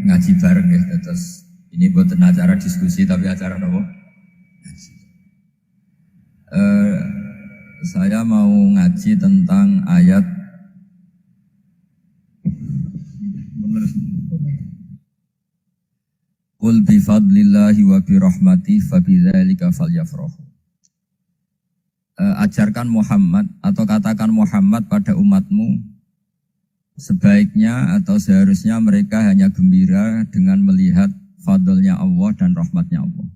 ngaji bareng ya. Terus ini bukan acara diskusi tapi acara apa? Saya mau ngaji tentang ayat Qul bi fadlillahi wa bi rahmatihi fa bidzalika falyafrahu. Ajarkan Muhammad atau katakan Muhammad pada umatmu, sebaiknya atau seharusnya mereka hanya gembira dengan melihat fadlnya Allah dan rahmatnya Allah.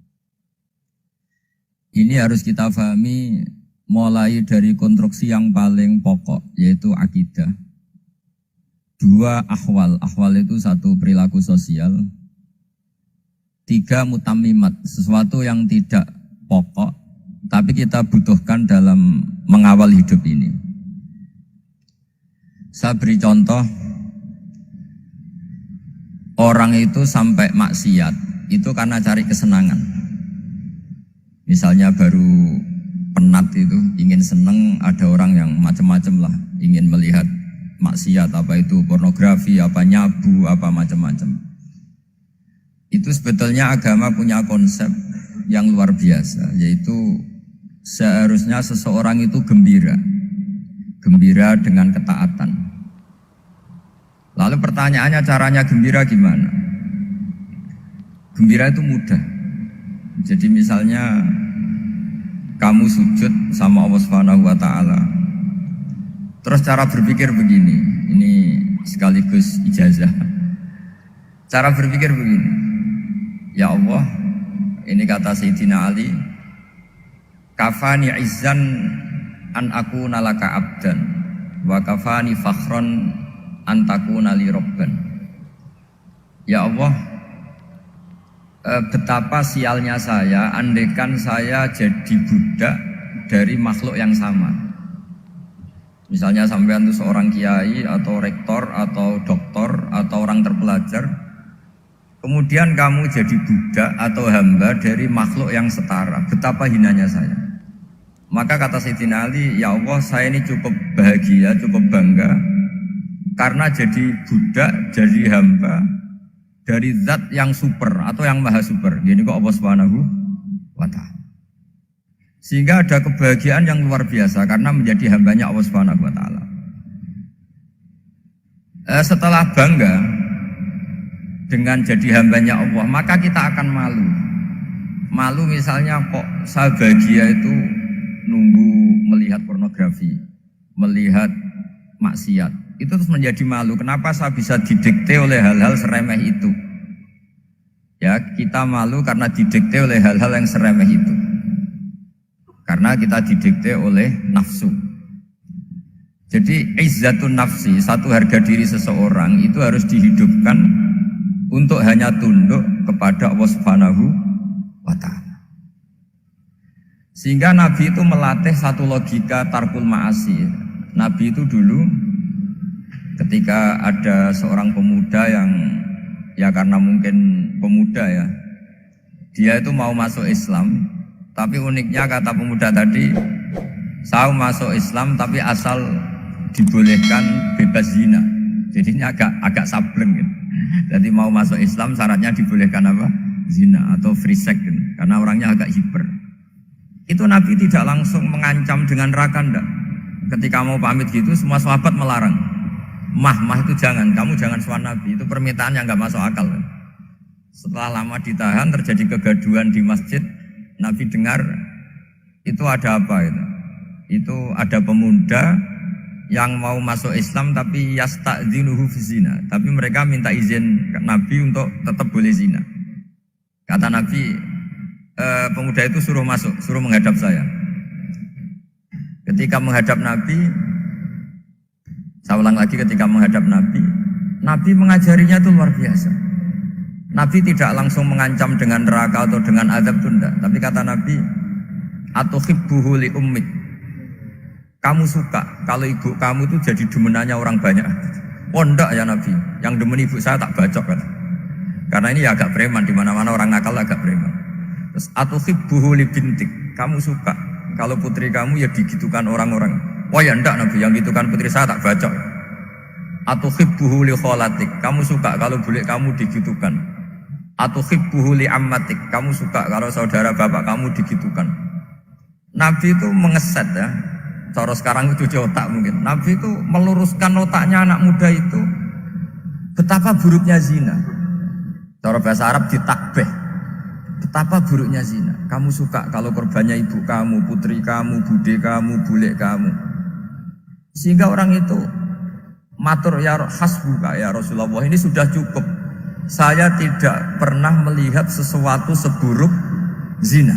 Ini harus kita pahami mulai dari konstruksi yang paling pokok, yaitu akidah. Dua ahwal, ahwal itu satu perilaku sosial. Tiga mutammimat, sesuatu yang tidak pokok, tapi kita butuhkan dalam mengawal hidup ini. Saya beri contoh, orang itu sampai maksiat, itu karena cari kesenangan. Misalnya baru penat itu, ingin seneng, ada orang yang macam-macam lah, ingin melihat maksiat, apa itu pornografi, apa nyabu, apa macam-macam. Itu sebetulnya agama punya konsep yang luar biasa, yaitu seharusnya seseorang itu gembira dengan ketaatan. Lalu pertanyaannya caranya gembira gimana? Gembira itu mudah. Jadi misalnya kamu sujud sama Allah Subhanahu wa taala. Terus cara berpikir begini, ini sekaligus ijazah. Cara berpikir begini. Ya Allah, ini kata Sayyidina Ali, kafani izzan an akuna laka abdan wa kafani fakhron an takuna li robban. Ya Allah, betapa sialnya saya andaikan saya jadi budak dari makhluk yang sama. Misalnya sampean itu seorang kiai atau rektor atau doktor atau orang terpelajar, kemudian kamu jadi budak atau hamba dari makhluk yang setara. Betapa hinanya saya. Maka kata Sayyidina Ali, ya Allah, saya ini cukup bahagia, cukup bangga karena jadi budak, jadi hamba dari zat yang super atau yang maha super. Gini kok Allah Subhanahu wa ta'ala. Sehingga ada kebahagiaan yang luar biasa karena menjadi hambanya Allah Subhanahu wa ta'ala. Setelah bangga dengan jadi hambanya Allah, maka kita akan malu. Malu misalnya kok saya bahagia itu nunggu melihat pornografi, melihat maksiat. Itu terus menjadi malu. Kenapa saya bisa didikte oleh hal-hal seremeh itu? Ya, kita malu karena didikte oleh hal-hal yang seremeh itu. Karena kita didikte oleh nafsu. Jadi izzatun nafsi, satu harga diri seseorang itu harus dihidupkan untuk hanya tunduk kepada Allah Subhanahu wa ta'ala. Sehingga Nabi itu melatih satu logika tarkul ma'asi. Nabi itu dulu ketika ada seorang pemuda yang ya karena mungkin pemuda ya, dia itu mau masuk Islam, tapi uniknya kata pemuda tadi, saya masuk Islam tapi asal dibolehkan bebas zina. Jadinya agak sableng gitu. Jadi mau masuk Islam syaratnya dibolehkan apa? Zina atau free sex gitu. Karena orangnya agak hiper. Itu Nabi tidak langsung mengancam dengan neraka enggak. Ketika mau pamit gitu semua sahabat melarang. Mah itu jangan, kamu jangan sowan Nabi. Itu permintaan yang enggak masuk akal. Setelah lama ditahan terjadi kegaduhan di masjid, Nabi dengar itu ada apa itu? Itu ada pemuda yang mau masuk Islam tapi yasta'dzinuhu fi zina, tapi mereka minta izin ke Nabi untuk tetap boleh zina. Kata Nabi, pemuda itu suruh masuk, suruh menghadap saya. Ketika menghadap Nabi, saya ulang lagi, ketika menghadap Nabi, Nabi mengajarinya itu luar biasa. Nabi tidak langsung mengancam dengan neraka atau dengan azab itu enggak, tapi kata Nabi, atuhibbuhu li ummik. Kamu suka kalau ibu kamu itu jadi demenannya orang banyak? Oh enggak ya Nabi, yang demen ibu saya tak bacok kan. Karena ini ya agak preman, di mana-mana orang nakal agak preman. Terus atuhibbuhu li bintik. Kamu suka kalau putri kamu ya digitukan orang-orang? Oh ya enggak Nabi, yang gitukan putri saya tak bacok. Atuhibbuhu li kholatik, kamu suka kalau bule kamu digitukan. Atuhibbuhu li ammatik, kamu suka kalau saudara bapak kamu digitukan. Nabi itu mengeset ya. Cara sekarang itu cuci otak mungkin. Nabi itu meluruskan otaknya anak muda itu betapa buruknya zina. Cara bahasa Arab ditakbih. Betapa buruknya zina. Kamu suka kalau korbannya ibu kamu, putri kamu, bude kamu, bule kamu. Sehingga orang itu matur ya hasbuka ya Rasulullah, ini sudah cukup. Saya tidak pernah melihat sesuatu seburuk zina.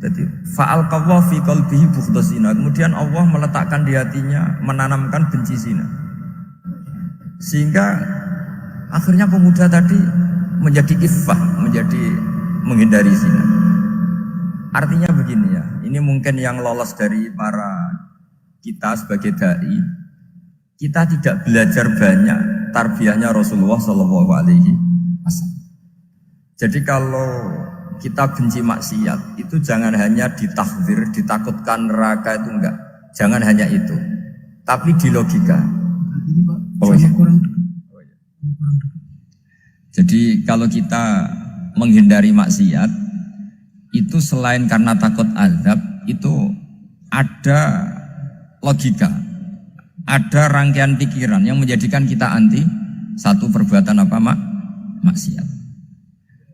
Jadi fa'al qawwa fi qalbihi bughdha zina. Kemudian Allah meletakkan di hatinya, menanamkan benci zina. Sehingga akhirnya pemuda tadi menjadi iffah, menjadi menghindari zina. Artinya begini ya, ini mungkin yang lolos dari para kita sebagai dai, kita tidak belajar banyak tarbiyahnya Rasulullah Shallallahu Alaihi Wasallam. Jadi kalau kita benci maksiat itu jangan hanya ditahdzir, ditakutkan neraka itu enggak, jangan hanya itu, tapi di logika. Ini Pak, kurang dekat. Jadi kalau kita menghindari maksiat itu selain karena takut azab, itu ada logika, ada rangkaian pikiran yang menjadikan kita anti satu perbuatan apa maksiat.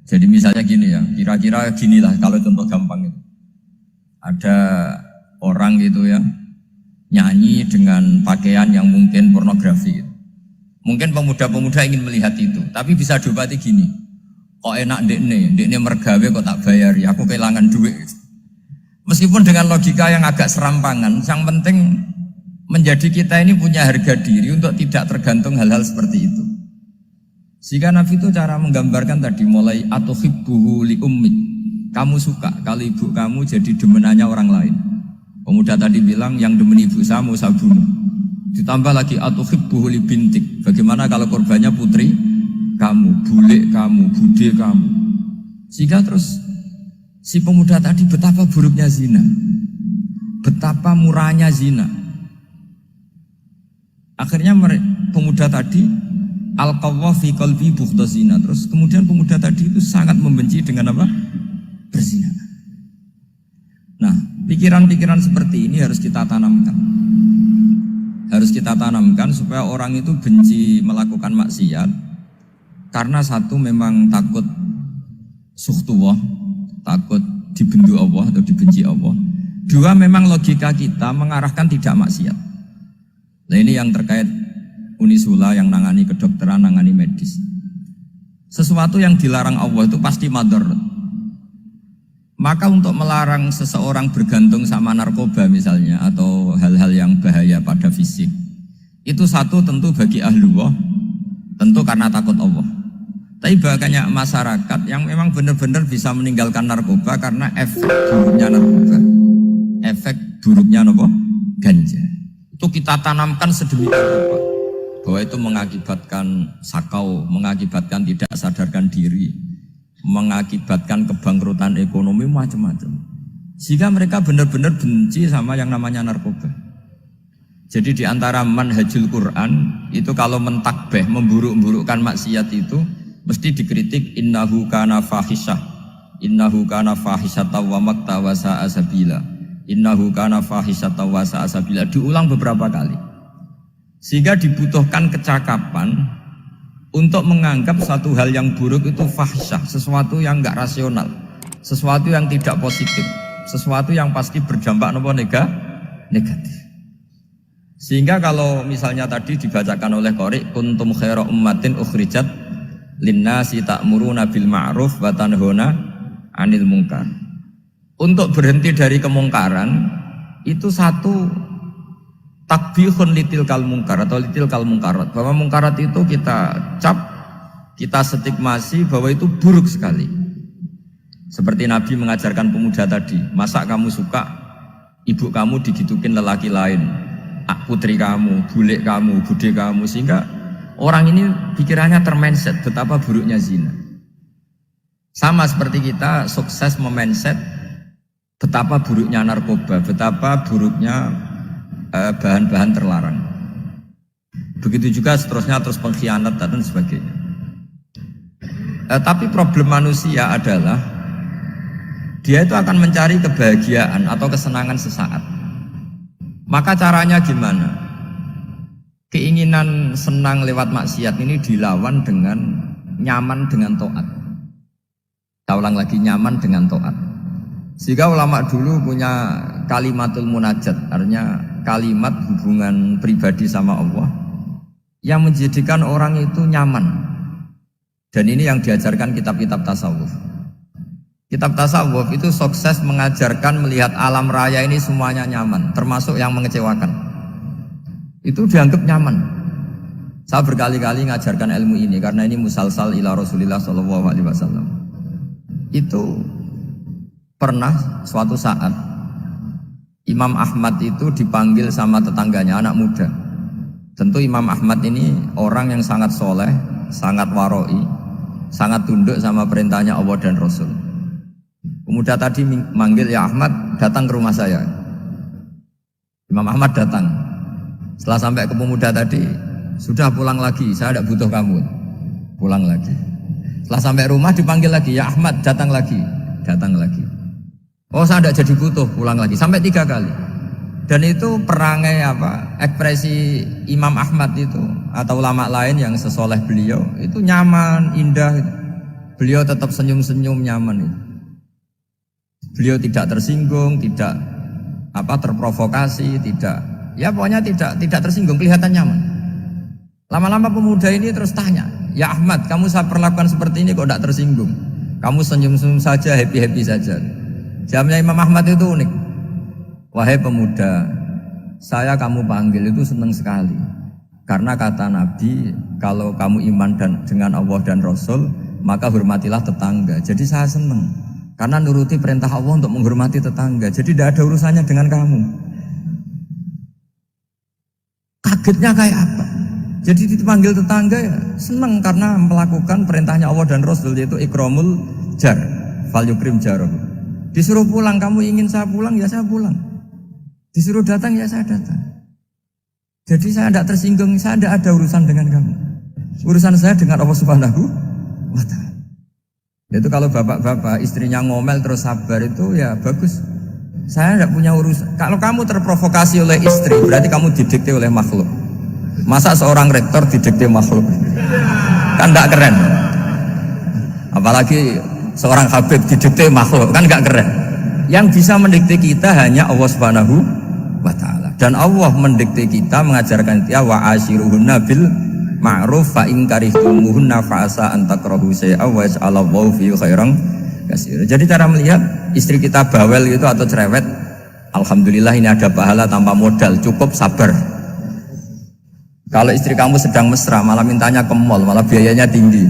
Jadi misalnya gini ya, kira-kira ginilah kalau contoh gampang itu. Ada orang gitu ya, nyanyi dengan pakaian yang mungkin pornografi gitu. Mungkin pemuda-pemuda ingin melihat itu, tapi bisa diobati gini. Kok enak dekne mergawe kok tak bayari, aku kehilangan duit gitu. Meskipun dengan logika yang agak serampangan, yang penting menjadi kita ini punya harga diri untuk tidak tergantung hal-hal seperti itu. Sehingga Nabi itu cara menggambarkan tadi mulai atuhibbuhu li ummik, kamu suka kalau ibu kamu jadi demenannya orang lain. Pemuda tadi bilang yang demen ibu saya mau saya bunuh. Ditambah lagi atuhibbuhu li bintik, bagaimana kalau korbannya putri kamu, bule kamu, bude kamu. Sehingga terus si pemuda tadi betapa buruknya zina, betapa murahnya zina. Akhirnya pemuda tadi al-qawwa fi qalbi bughdha zina. Terus kemudian pemuda tadi itu sangat membenci dengan apa? Berzina. Nah, pikiran-pikiran seperti ini harus kita tanamkan. Harus kita tanamkan supaya orang itu benci melakukan maksiat karena satu memang takut suhtullah, takut dibendu Allah atau dibenci Allah. Dua, memang logika kita mengarahkan tidak maksiat. Nah ini yang terkait Unisula yang nangani kedokteran, nangani medis. Sesuatu yang dilarang Allah itu pasti madharat. Maka untuk melarang seseorang bergantung sama narkoba misalnya atau hal-hal yang bahaya pada fisik, itu satu tentu bagi ahlullah, tentu karena takut Allah. Tapi banyak masyarakat yang memang benar-benar bisa meninggalkan narkoba karena efek buruknya narkoba, efek buruknya ganja. Itu kita tanamkan sedemikian rupa bahwa itu mengakibatkan sakau, mengakibatkan tidak sadarkan diri, mengakibatkan kebangkrutan ekonomi macam-macam. Sehingga mereka benar-benar benci sama yang namanya narkoba. Jadi di antara manhajul Quran itu kalau mentakbih, memburuk-burukkan maksiat itu mesti dikritik innahu kana fahisyah, innahu kana fahisyata wa makta wa sa'a sabila, innahu kana fahisyata wa sa'a sabila, diulang beberapa kali. Sehingga dibutuhkan kecakapan untuk menganggap satu hal yang buruk itu fahisyah, sesuatu yang enggak rasional, sesuatu yang tidak positif, sesuatu yang pasti berdampak negatif. Sehingga kalau misalnya tadi dibacakan oleh qari kuntum khaira ummatin ukhrijat linnasi ta'muruna bil ma'ruf wa tanhauna 'anil munkar. Untuk berhenti dari kemungkaran itu satu takbihun litilkal munkar atau litilkal munkarat, bahwa munkarat itu kita cap, kita stigmasi bahwa itu buruk sekali. Seperti Nabi mengajarkan pemuda tadi, masa kamu suka ibu kamu digitukin lelaki lain, putri kamu, bule kamu, bude kamu, sehingga orang ini pikirannya termindset betapa buruknya zina. Sama seperti kita sukses memindset betapa buruknya narkoba, betapa buruknya bahan-bahan terlarang. Begitu juga seterusnya, terus pengkhianat dan sebagainya. Tapi problem manusia adalah dia itu akan mencari kebahagiaan atau kesenangan sesaat. Maka caranya gimana? Keinginan senang lewat maksiat ini dilawan dengan nyaman dengan taat. Kita ulang lagi, nyaman dengan taat. Sehingga ulama dulu punya kalimatul munajat, artinya kalimat hubungan pribadi sama Allah yang menjadikan orang itu nyaman. Dan ini yang diajarkan kitab-kitab tasawuf. Kitab tasawuf itu sukses mengajarkan melihat alam raya ini semuanya nyaman, termasuk yang mengecewakan. Itu dianggap nyaman. Saya berkali-kali mengajarkan ilmu ini karena ini musalsal ila Rasulillah SAW. Itu pernah suatu saat Imam Ahmad itu dipanggil sama tetangganya, anak muda. Tentu Imam Ahmad ini orang yang sangat soleh, sangat waroi, sangat tunduk sama perintahnya Allah dan Rasul. Pemuda tadi manggil, ya Ahmad, datang ke rumah saya. Imam Ahmad datang. Setelah sampai ke pemuda tadi, sudah pulang lagi, saya tidak butuh kamu. Pulang lagi. Setelah sampai rumah dipanggil lagi, ya Ahmad, datang lagi. Datang lagi. Oh, saya tidak jadi butuh, pulang lagi. Sampai 3 kali. Dan itu perangai ekspresi Imam Ahmad itu atau ulama lain yang sesoleh beliau itu nyaman, indah. Beliau tetap senyum-senyum, nyaman itu. Beliau tidak tersinggung, tidak terprovokasi, pokoknya tidak tersinggung, kelihatan nyaman. Lama-lama pemuda ini terus tanya, ya Ahmad, kamu saya perlakukan seperti ini kok tidak tersinggung? Kamu senyum-senyum saja, happy-happy saja. Jawabnya Imam Ahmad itu unik. Wahai pemuda, saya kamu panggil itu senang sekali. Karena kata Nabi, kalau kamu iman dengan Allah dan Rasul, maka hormatilah tetangga. Jadi saya senang. Karena nuruti perintah Allah untuk menghormati tetangga. Jadi tidak ada urusannya dengan kamu. Kagetnya kayak apa? Jadi dipanggil tetangga ya senang karena melakukan perintahnya Allah dan Rasul, yaitu ikramul jar, fal yukrim jarahu. Disuruh pulang, kamu ingin saya pulang, ya saya pulang. Disuruh datang, ya saya datang. Jadi saya tidak tersinggung, saya tidak ada urusan dengan kamu. Urusan saya dengan Allah Subhanahu wa ta'ala. Itu kalau bapak-bapak istrinya ngomel terus sabar itu ya bagus. Saya tidak punya urusan. Kalau kamu terprovokasi oleh istri, berarti kamu didikte oleh makhluk. Masa seorang rektor didikte makhluk? Kan tidak keren. Apalagi seorang Habib didikte makhluk, kan tidak keren. Yang bisa mendikte kita hanya Allah Subhanahu wa ta'ala. Dan Allah mendikte kita, mengajarkan kita wa ashiruhunna bil ma'ruf fa in karihtumuhunna fa asa an takrahu shay'an wa yaj'alallahu fi khairan katsira. Jadi cara melihat istri kita bawel gitu atau cerewet, alhamdulillah ini ada pahala tanpa modal, cukup sabar. Kalau istri kamu sedang mesra, malah mintanya ke mall, malah biayanya tinggi.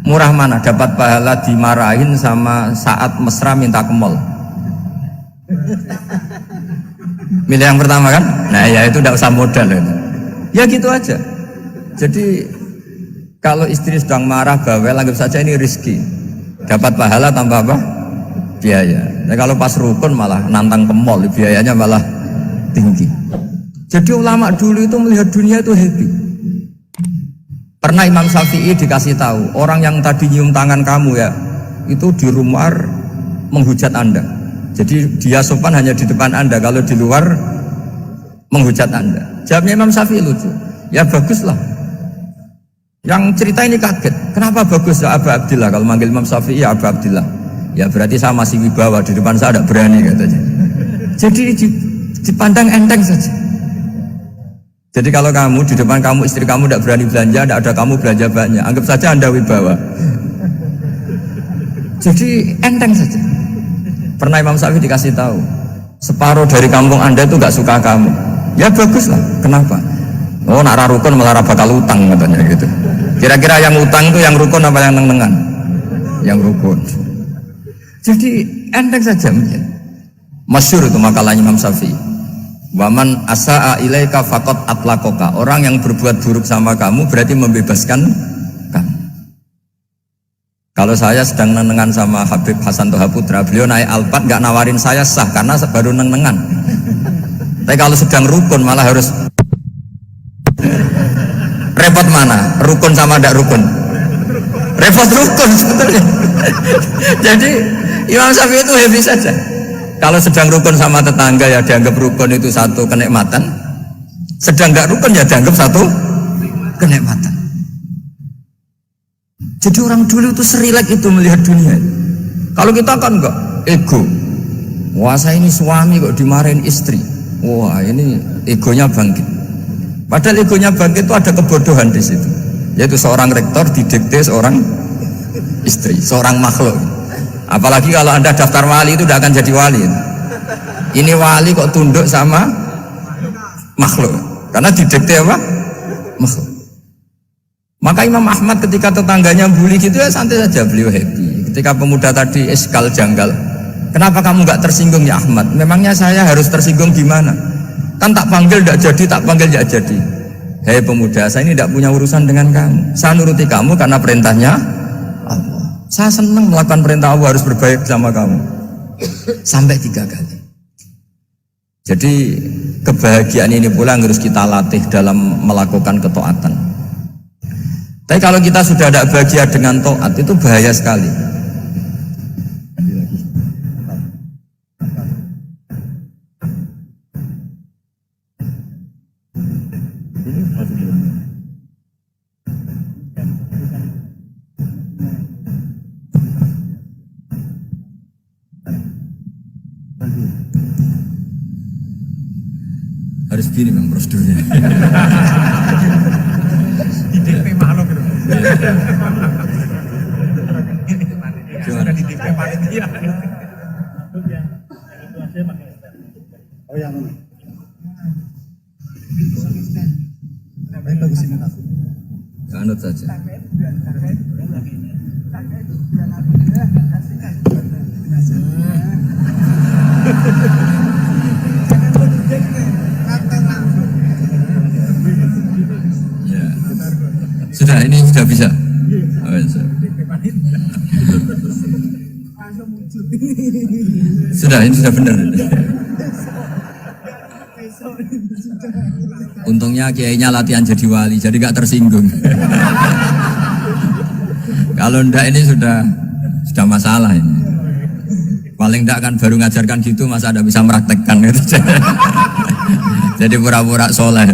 Murah mana dapat pahala dimarahin sama saat mesra minta ke mall? Milih yang pertama kan? Nah ya itu tidak usah modal itu. Ya gitu aja. Jadi kalau istri sedang marah bawel, anggap saja ini rezeki. Dapat pahala tanpa apa? Biaya. Nah, kalau pas rukun malah nantang ke mall, biayanya malah tinggi. Jadi ulama dulu itu melihat dunia itu happy. Pernah Imam Syafi'i dikasih tahu, orang yang tadi nyium tangan kamu ya, itu di rumah menghujat Anda. Jadi dia sopan hanya di depan Anda, kalau di luar menghujat Anda. Jawabnya Imam Syafi'i lucu. Ya baguslah. Yang cerita ini kaget. Kenapa bagus ya Aba Abdillah? Kalau manggil Imam Syafi'i ya Aba Abdillah. Ya berarti saya masih wibawa, di depan saya tidak berani katanya. Jadi dipandang enteng saja. Jadi kalau kamu di depan kamu istri kamu tidak berani belanja, tidak ada kamu belanja banyak, anggap saja Anda wibawa. Jadi enteng saja. Pernah Imam Syafi'i dikasih tahu, separuh dari kampung Anda itu nggak suka kamu. Ya baguslah. Kenapa? Oh nak rukun malah bakal utang katanya gitu. Kira-kira yang utang itu yang rukun apa yang neng-nengan? Yang rukun. Jadi enteng saja. Masyhur itu makalahnya Imam Syafi'i. Waman asa'a ilaika faqad atlaqaka. Orang yang berbuat buruk sama kamu berarti membebaskan kamu. Kalau saya sedang nenengan sama Habib Hasan Toha Putra, beliau naik Alphard nggak nawarin saya sah karena baru nenengan. Tapi kalau sedang rukun malah harus Repot mana? Rukun sama tidak rukun? Repot rukun sebetulnya. Jadi Imam Syafi'i itu happy saja. Kalau sedang rukun sama tetangga ya dianggap rukun itu satu kenikmatan. Sedang tidak rukun ya dianggap satu kenikmatan. Jadi orang dulu itu serilek itu melihat dunia. Kalau kita kan enggak, ego. Wah saya ini suami kok dimarahin istri. Wah ini egonya bangkit. Padahal egonya bangkit itu ada kebodohan di situ. Yaitu seorang rektor didikte seorang istri, seorang makhluk. Apalagi kalau Anda daftar wali itu tidak akan jadi wali. Ini wali kok tunduk sama makhluk. Karena didikte apa? Makhluk. Maka Imam Ahmad ketika tetangganya bully gitu ya santai saja, beliau happy. Ketika pemuda tadi eskal janggal, kenapa kamu nggak tersinggung ya Ahmad? Memangnya saya harus tersinggung gimana? Kan tak panggil tidak jadi, tak panggil tidak jadi. Hei pemuda, saya ini tidak punya urusan dengan kamu. Saya nuruti kamu karena perintahnya Allah. Saya senang melakukan perintah Allah, harus berbaik sama kamu. Sampai 3 kali. Jadi kebahagiaan ini pula yang harus kita latih dalam melakukan ketaatan. Tapi kalau kita sudah tidak bahagia dengan taat itu bahaya sekali. Harus gini Bang prosedurnya. Sudah di DP panitia. Oh yang mana? Baik bagus ini aku. Anut saja. Ya. Sudah, ini sudah bisa. Oh, sudah, ini sudah benar. Untungnya kiainya latihan jadi wali, jadi gak tersinggung. Kalau ndak ini sudah masalah ini. Paling ndak kan baru ngajarkan gitu, masa ada bisa meraktekkan gitu. Jadi pura-pura soleh.